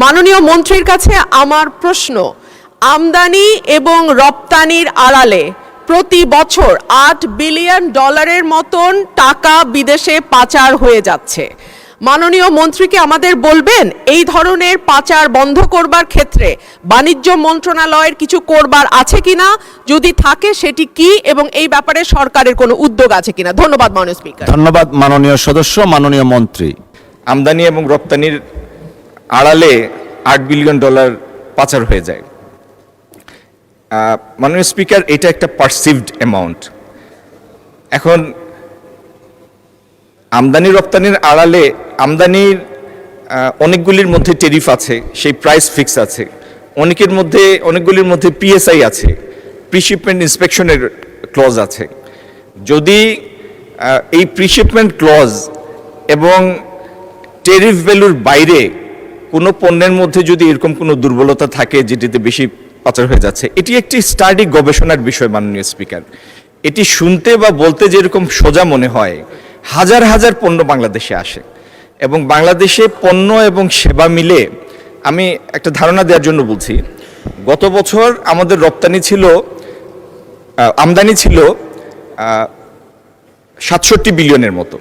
মাননীয় মন্ত্রীর কাছে আমার প্রশ্ন, আমদানি এবং রপ্তানির আড়ালে প্রতি বছর $8 বিলিয়ন মতন টাকা বিদেশে পাচার হয়ে যাচ্ছে। মাননীয় মন্ত্রীকে আমাদের বলবেন এই ধরনের পাচার বন্ধ করবার ক্ষেত্রে বাণিজ্য মন্ত্রণালয়ের কিছু করবার আছে কিনা, যদি থাকে সেটি কি, এবং এই ব্যাপারে সরকারের কোনো উদ্যোগ আছে কিনা। ধন্যবাদ মাননীয় স্পিকার। ধন্যবাদ মাননীয় সদস্য। মাননীয় মন্ত্রী। আমদানি এবং রপ্তানির আড়ালে $8 বিলিয়ন পাচার হয়ে যায়। মাননীয় স্পিকার, এটা একটা পারসিভড অ্যামাউন্ট। এখন আমদানি রপ্তানির আড়ালে আমদানির অনেকগুলির মধ্যে টেরিফ আছে, সেই প্রাইস ফিক্স আছে, অনেকগুলির মধ্যে পিএসআই আছে, প্রিশিপমেন্ট ইন্সপেকশনের ক্লজ আছে। যদি এই প্রিশিপমেন্ট ক্লজ এবং টেরিফ ভ্যালুর বাইরে কোনো পণ্যের মধ্যে যদি এরকম কোনো দুর্বলতা থাকে যেটিতে বেশি পাচার হয়ে যাচ্ছে, এটি একটি স্টাডি গবেষণার বিষয় মাননীয় স্পিকার। এটি শুনতে বা বলতে যেরকম সোজা মনে হয়, হাজার হাজার পণ্য বাংলাদেশে আসে এবং বাংলাদেশে পণ্য এবং সেবা মিলে, আমি একটা ধারণা দেওয়ার জন্য বলছি, গত বছর আমাদের আমদানি ছিল 67 বিলিয়নের মতো।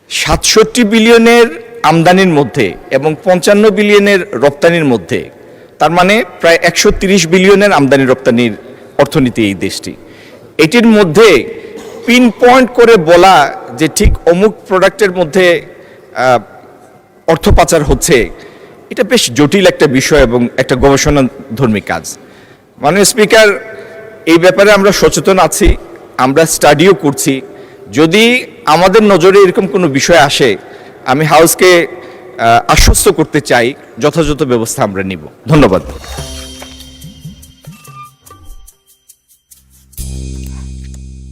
67 বিলিয়নের আমদানির মধ্যে এবং 55 বিলিয়নের রপ্তানির মধ্যে, তার মানে প্রায় 130 বিলিয়নের আমদানি রপ্তানির অর্থনীতি এই দেশটি। এটির মধ্যে পিন পয়েন্ট করে বলা যে ঠিক অমুক প্রোডাক্টের মধ্যে অর্থ পাচার হচ্ছে, এটা বেশ জটিল একটা বিষয় এবং একটা গবেষণাধর্মী কাজ। মাননীয় স্পিকার, এই ব্যাপারে আমরা সচেতন আছি, আমরা স্টাডিও করছি। যদি আমাদের নজরে এরকম কোনো বিষয় আসে, আমি হাউসকে আশ্বস্ত করতে চাই যথাযথ ব্যবস্থা আমরা নিব। ধন্যবাদ।